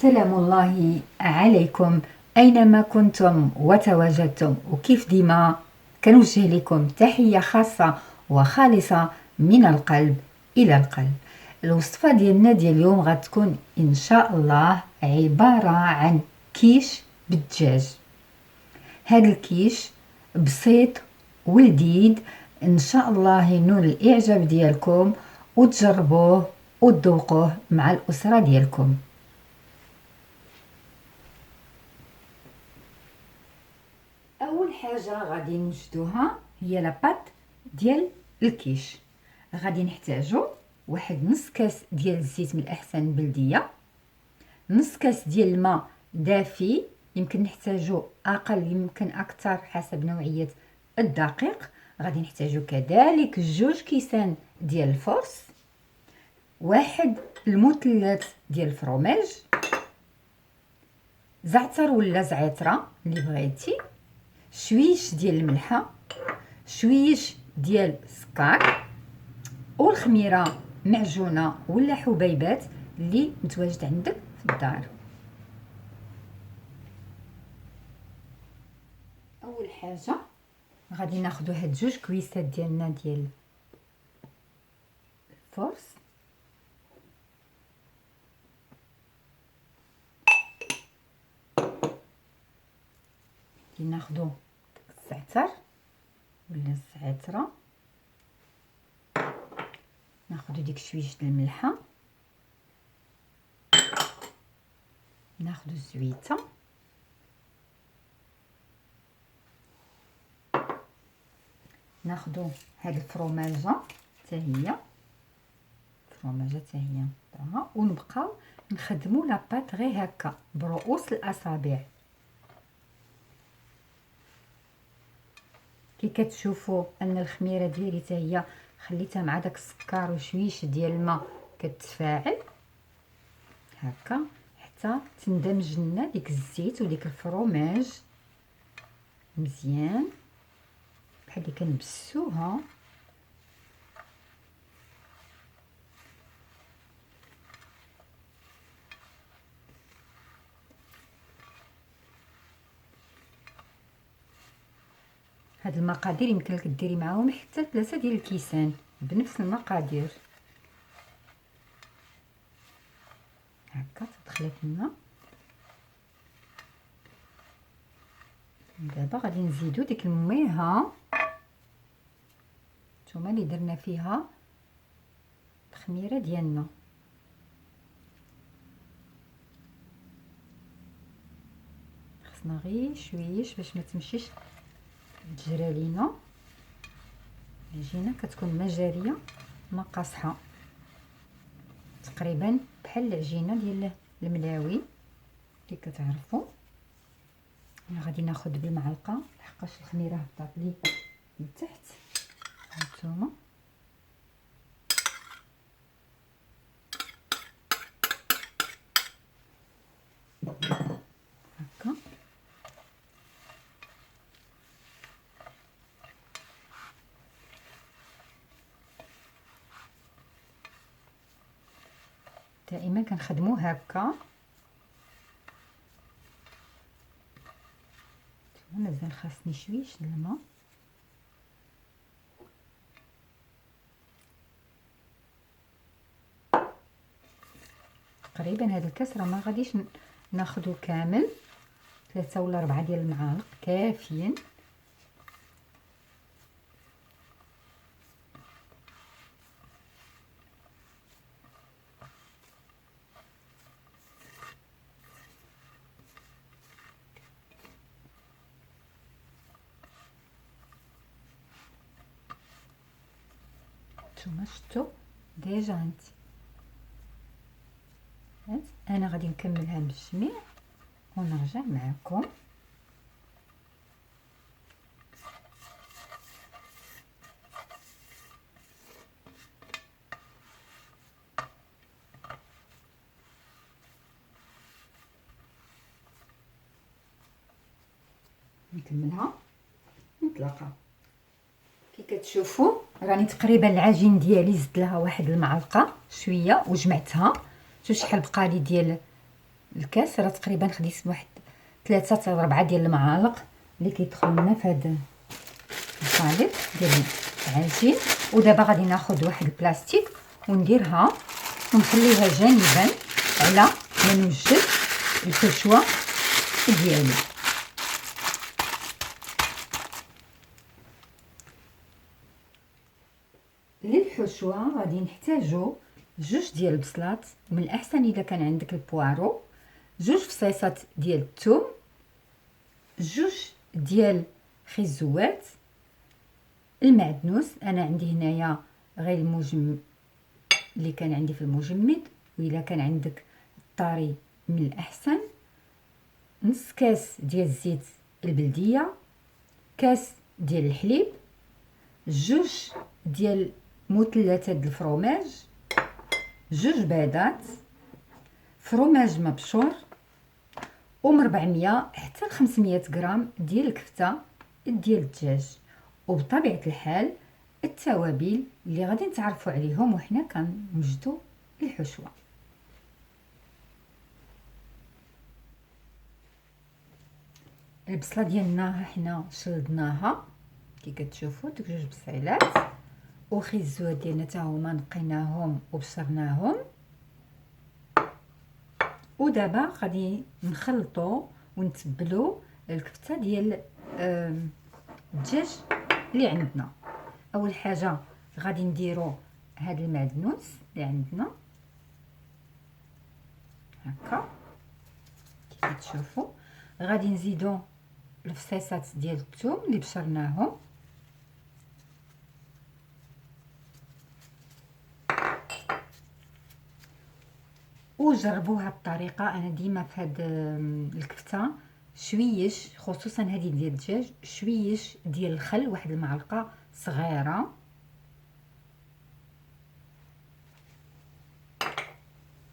سلام الله عليكم أينما كنتم وتواجدتم، وكيف ديما كنوجه لكم تحية خاصة وخالصة من القلب إلى القلب. الوصفة ديالنا ديال اليوم غتكون إن شاء الله عبارة عن كيش بالدجاج. هاد الكيش بسيط ولذيذ، إن شاء الله ينول الإعجاب ديالكم وتجربوه وتذوقوه مع الأسرة ديالكم. اول حاجه غادي نوجدوها هي لاباط ديال الكيش. غادي نحتاجو واحد نص كاس ديال الزيت من الاحسن بلديه، نص كاس ديال الماء دافي، يمكن نحتاجو اقل يمكن اكثر حسب نوعيه الدقيق. غادي نحتاجو كذلك 2 كيسان ديال الفرص، واحد المثلث ديال الفرomاج، زعتر ولا زعتره اللي بغيتي، شويش ديال الملحه، شويش ديال السكر، والخميره معجونه ولا حبيبات اللي متواجد عندك في الدار. اول حاجه غادي ناخذ هاد 2 كويسات ديالنا ديال الفرص، ناخذ الزعتر ولا الزعتره، ناخذ ديك شويش د الملحه، ناخذ الزويته، ناخذ هاد الفرماجه حتى هي نحطها، ونبقاو نخدموا لاباط غير هكا برؤوس الاصابع. كي كتشوفوا ان الخميره ديالي حتى هي خليتها مع داك السكر وشويش ديال الماء كتفاعل هكا حتى تندمج لنا ديك الزيت وديك الفرماج مزيان بحال اللي كنبسوها. هاد المقادير يمكن لك ديري معاهم حتى 3 ديال الكيسان بنفس المقادير هكا تدخلت لنا. دابا غادي نزيدو ديك الميها نتوما اللي درنا فيها الخميره ديالنا، خصنا غير شويش باش ما تمشيش تجرى لينا العجينه، كتكون ما جاريه ما قاصحه، تقريبا بحال العجينه ديال الملاوي اللي كتعرفوا. انا غادي ناخذ بالمعلقه لحقاش الخميره هبطات لي لتحت هانتوما. هكا دائما كنخدمو هكا، مازال خاصني شويش د الماء. تقريبا هاد الكاس راه ما غاديش ناخذو كامل، 3 ولا 4 ديال المعالق كافيين. نتوما شفتوا ديجا انت انا غادي نكملها بالجميع ونرجع معكم. نكملها نطلقها. كي كتشوفوا راني تقريبا العجين ديالي زدت لها واحد المعلقه شويه وجمعتها. شوف شحال بقى لي ديال الكاس راه تقريبا خديت واحد 3 حتى 4 ديال المعالق اللي كيدخلوا لنا في هذا الخليط ديال العجين. ودابا غادي ناخذ واحد البلاستيك ونديرها ونخليها جانبا على ما نوجد الحشوه ديالي. للحشوه غادي نحتاجو 2 ديال البصلات، من الاحسن اذا كان عندك البوارو، 2 فصيصات ديال الثوم، 2 ديال خيزوات، المعدنوس انا عندي هنايا غير المجمد اللي كان عندي في المجمد، واذا كان عندك الطاري من الاحسن، نص كاس ديال الزيت البلديه، كاس ديال الحليب، 2 ديال مثلثات الفرomاج، 2 بيضات، فروماج مبشور، ومن 400 حتى ل 500 غرام ديال الكفته ديال الدجاج، وبطبيعه الحال التوابل اللي غادي نتعرفوا عليهم وحنا كنوجدوا الحشوه. البصله ديالنا حنا شلدناها كي كتشوفوا، دوك 2 بصيلات، وخيزوات ديالنا حتى هما نقيناهم وبشرناهم. ودابا غادي نخلطوا ونتبلوا الكفته ديال الدجاج اللي عندنا. اول حاجه غادي نديروا هذا المعدنوس اللي عندنا هكا كيف تشوفوا، غادي نزيدوا الفصيصات ديال الثوم اللي بشرناهم، وجربوا هاد الطريقه. انا ديما في هاد الكفته شويش، خصوصا هذه ديال الدجاج، شويش ديال الخل، واحد المعلقه صغيره،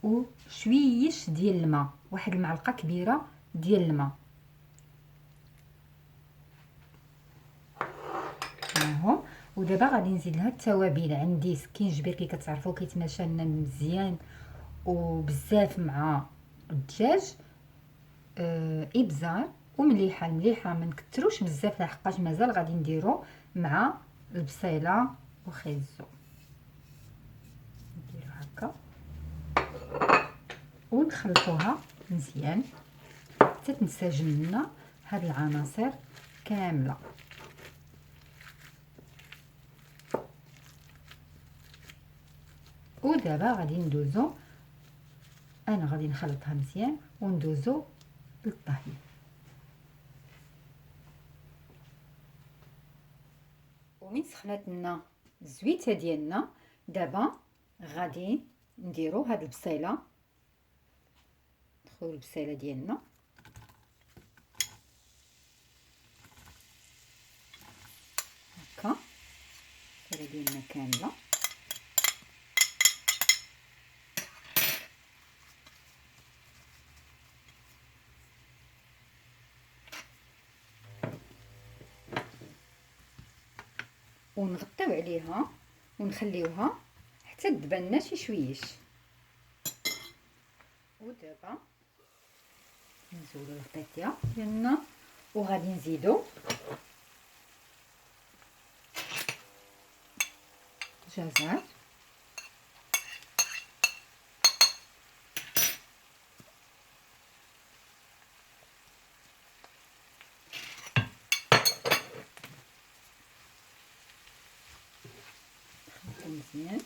وشويش ديال الماء، واحد المعلقه كبيره ديال الماء. هاهو. ودابا غادي نزيد لها التوابل. عندي سكينجبير كي كتعرفوا كيتماشى لنا مزيان وبزاف مع الدجاج، ابزار ومليحه. المليحه ما نكثروش بزاف لحقاش مازال غادي نديرو مع البصيله وخيزو. نديرو هكا ونخلطوها مزيان حتى تنسجم لنا هاد العناصر كامله. ودابا غادي ندوزو، انا غادي نخلطها مزيان وندوزو للطهي. ومن سخنات لنا الزويته ديالنا، دابا غادي نديرو هاد البصيله، ندخلو البصيله ديالنا هكا، البصيله ديالنا كامله، ونغطيو عليها ونخليوها حتى تدبن لنا شي شويش. ودابا نزولو الغطيطيه ديالنا وغادي نزيدو جزر، مزيان،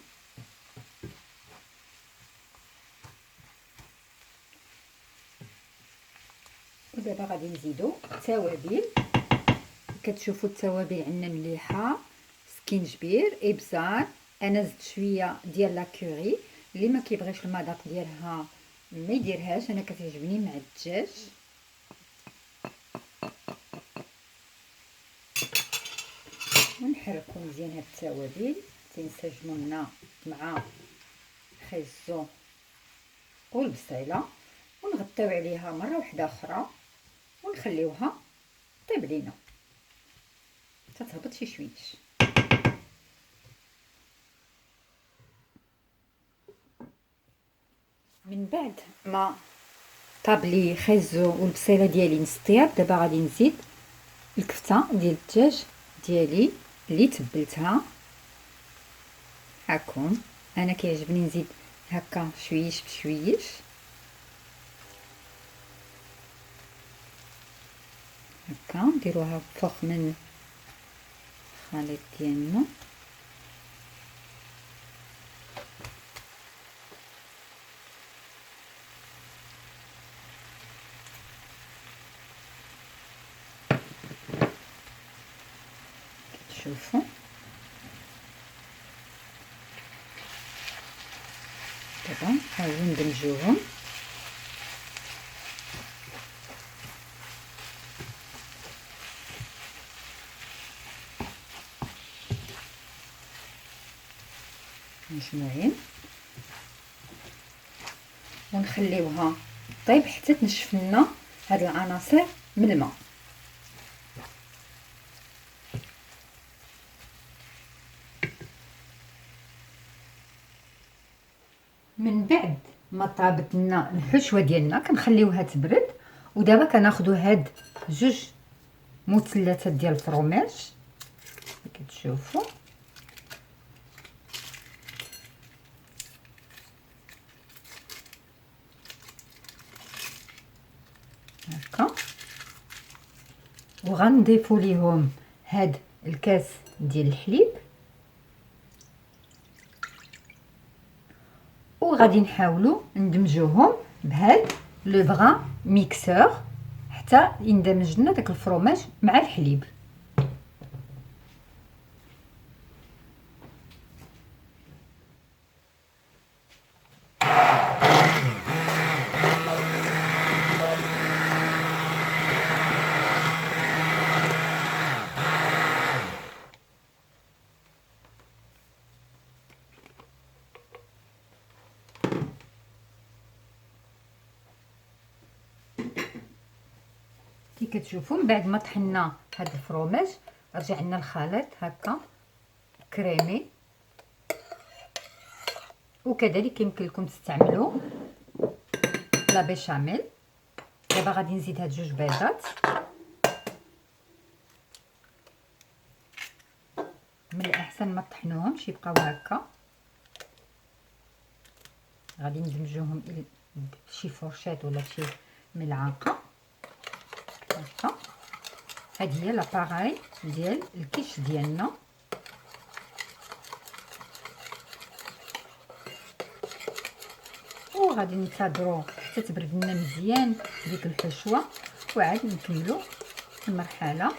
ودابا غادي نزيدو التوابل. كتشوفوا التوابل عندنا مليحه، سكينجبير، ابزار، انا زدت شويه ديال لاكوري، اللي ما كيبغيش المذاق ديالها ما يديرهاش، انا كتعجبني مع الدجاج. ونحركو مزيان هاد التوابل تنسجموا لنا مع الخيزو والبصيله، ونغطيو عليها مره واحده اخرى ونخليوها طيب لينا حتى تهبط شي شويش. من بعد ما طاب لي خيزو والبصيله ديالي مستير. دابا غادي نزيد الكفته ديال الدجاج ديالي اللي تبلتها. هاكم انا كيعجبني نزيد هكا شويش بشويش. هكا نديروها فوق من الخليط ديالنا. شوفوا دابا نحاولوا ندمجوهم. مجموعين ونخليوها طيب حتى تنشف لنا هاد العناصر من الماء. من بعد ما طابت لنا الحشوه ديالنا كنخليوها تبرد. ودابا كناخذوا هاد جوج مثلثات ديال الفرماج كتشوفوا. هكا وغنضيفوا ليهم هاد الكاس ديال الحليب وغادي نحاولوا ندمجوهم بهاد لو فغان ميكسور حتى يندمج لنا داك الفرماج مع الحليب. كي كتشوفوا من بعد ما طحنا هاد الفرماج رجع لنا الخليط هكا كريمي. وكذلك يمكن لكم تستعملوا لا بيشاميل. دابا غادي نزيد هاد جوج بيضات. من الاحسن ما طحنوهمش يبقاو هكا. غادي ندمجوهم بشي فرشات ولا بشي ملعقه هكا. هذه هي لاباغاي ديال الكيش ديالنا. وغادي ننتظروا حتى تبرد لنا مزيان ديك الحشوه وعاد نكملوا المرحله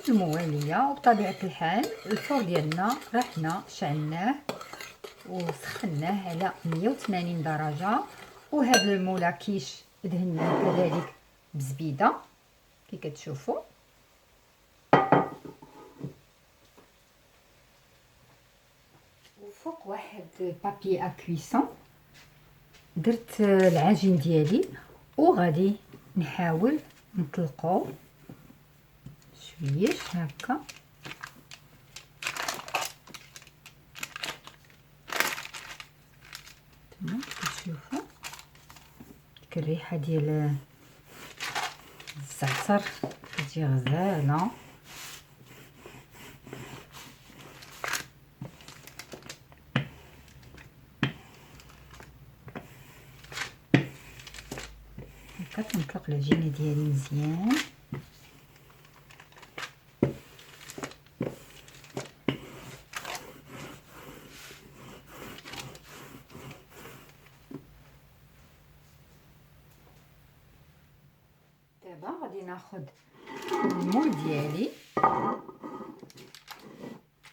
المواليه. وبطبيعه الحال الفور ديالنا راه حنا شعلناه وسخناه على 180 درجه. وهذا المولا كيش دهناه كذلك بزبيده كي كتشوفوا. وفوق واحد بابي اكويسون درت العجين ديالي وغادي نحاول نطلقو شويش هكا. تما كتشوفوا ديك الريحه ديال الزعتر كتجي غزاله. هكا كنطلق العجينه ديالي مزيان. دابا غادي ناخذ المول ديالي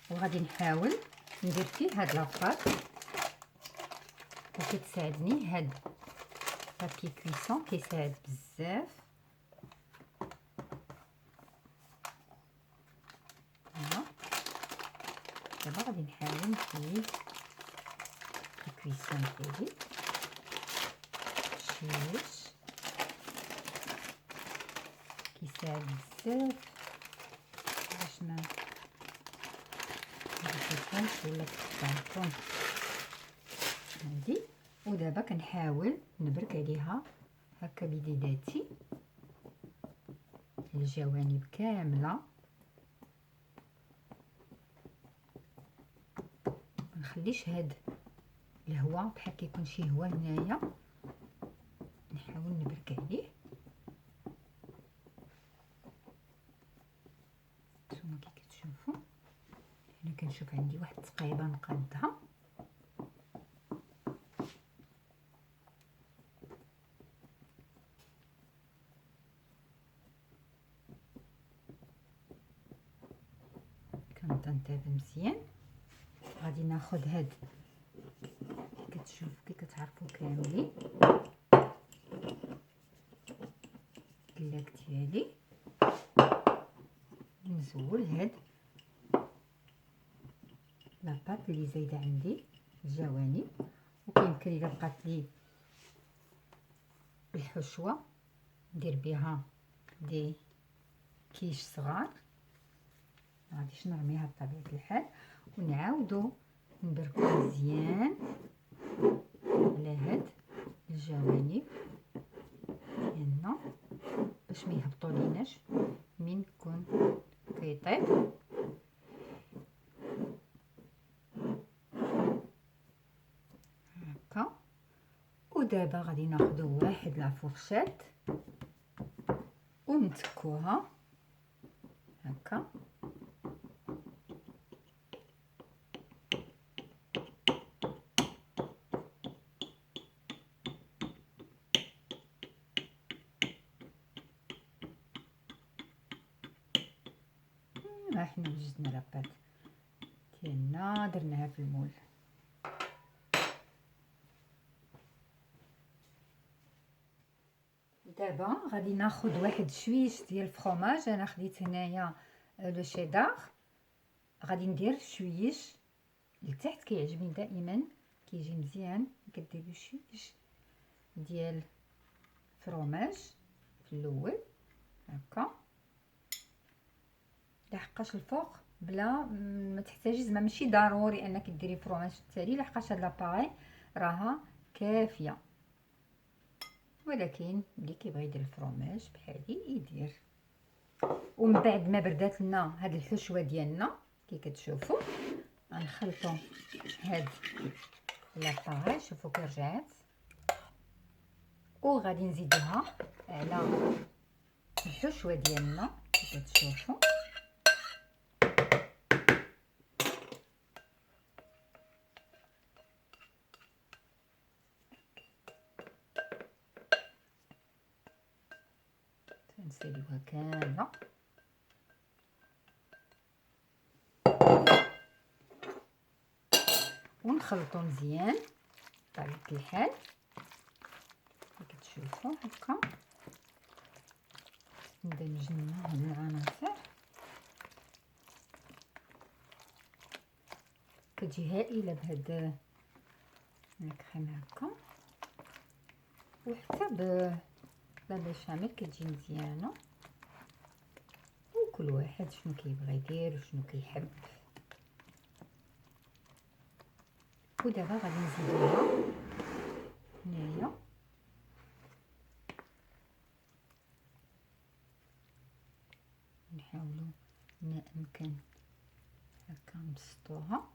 وغادي نحاول ندير فيه هاد لافاط. وكتساعدني هاد بابي كويسون كيساعد بزاف. دابا غادي نحاول نحيد الكويسون ديالي شويش كيساعد بزاف باش ما نشوفهمش ولا تقطعكم هادي. ودابا كنحاول نبرك عليها هكا بيديداتي الجوانب كامله. منخليش هاد الهواء بحال كيكون شي هواء هنايا، نحاول نبرك عليه. نتوما كي كتشوفوا هنا كنشوف عندي واحد التقيبه نقادها، كنطنطيب مزيان. غادي ناخذ هاد كتشوف كي كتعرفوا كاملين الكلاك ديالي، نزول هاد لاباط اللي زايده عندي الجوانب. وكيمكن الا بقات لي الحشوه ندير بها دي كيش صغار، ما غاديش نرميها بطبيعه الحال، ونعاودو نبركو مزيان على هاد الجوانب ديالنا باش ما يهبطوا ليناش من يكون كيطيب. هكا. ودابا غادي ناخذوا واحد لافورشيت ونتكوها هكا. ها حنا وجدنا لاباط ديالنا درناها في المول. دابا غادي ناخذ واحد شويش ديال الفرomاج. انا خديت هنايا لو شيدار، غادي ندير شويش لتحت، كيعجبني دائما كيجي مزيان كديروا شويش ديال الفرomاج في الاول هكا، لحقاش الفوق بلا ما تحتاجي زعما ماشي ضروري انك ديري فرomاج في التالي، لحقاش هاد لاباغي راها كافيه، ولكن اللي كيبغي يدير الفرomاج بحالي يدير. ومن بعد ما بردات لنا هاد الحشوه ديالنا كي كتشوفوا غنخلطوا هاد لاباغي، شوفوا كي رجعات، وغادي نزيدوها على الحشوه ديالنا كي كتشوفوا. تنساليوها كامله ونخلطوا مزيان بطبيعه الحال كي كتشوفوا هكا. ندمجنا هاد العناصر كتجي هائله بهاد الكريم هكا، وحتى لا بيشاميل كتجي مزيانه، وكل واحد شنو كيبغي يدير وشنو كيحب. ودابا غادي نزيدوها هنايا نحاولوا ما امكن هكا نبسطوها.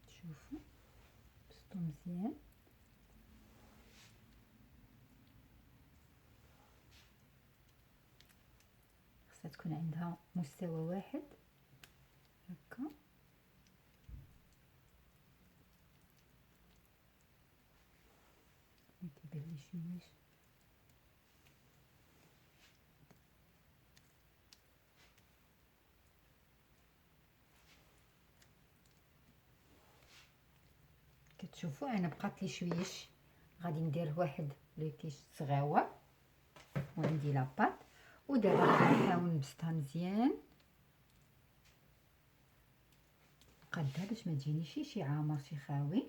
شوفوا بسطو مزيان. خصها تكون عندها مستوى واحد هكا. ما كيبان لي شويش كتشوفوا. انا بقات لي شويش، غادي ندير واحد لو كيش صغيور وعندي لاباط. ودابا غادي نحاول نبسطها مزيان قادها باش ما تجينيش شي عامر شي خاوي.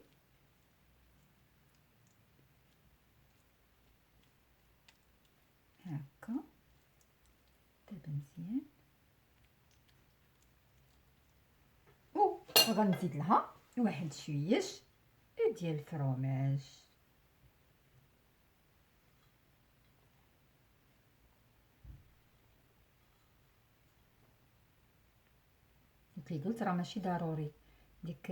هكا دابا مزيان. غنزيد لها واحد شويش ديال الفرماج. كي قلت راه ماشي ضروري ديك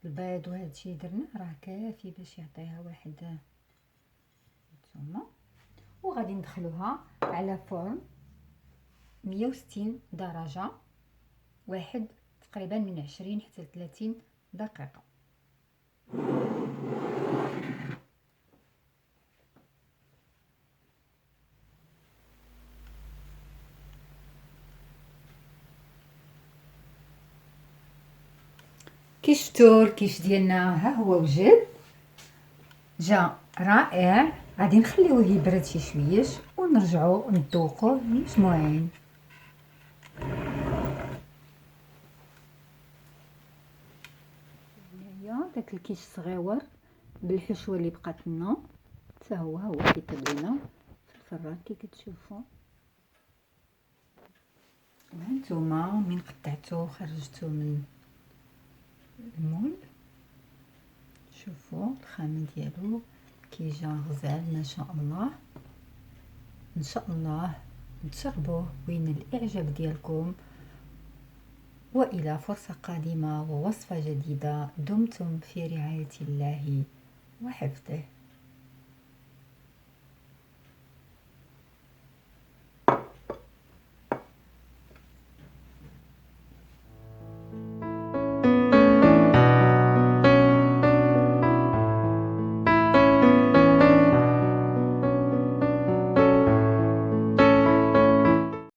البيض وهادشي درنا راه كافي باش يعطيها واحد نتوما. وغادي ندخلوها على فرن 160 درجة، واحد تقريبا من 20 حتى 30 دقيقة. كي شفتوا الكيش ديالنا ها هو وجد، جا رائع. غادي نخليوه يبرد شي شويش ونرجعوا نذوقوه مجموعين. هنايا داك الكيش الصغيور بالحشوه اللي بقات لنا حتى هو كيطيب لنا في الفران كي كتشوفوا. هانتوما من قطعتو خرجتو من المول، شوفوا الخامه ديالو كي جا غزال ما شاء الله. ان شاء الله تجربوه وين الاعجاب ديالكم، والى فرصه قادمه ووصفه جديده. دمتم في رعايه الله وحفظه.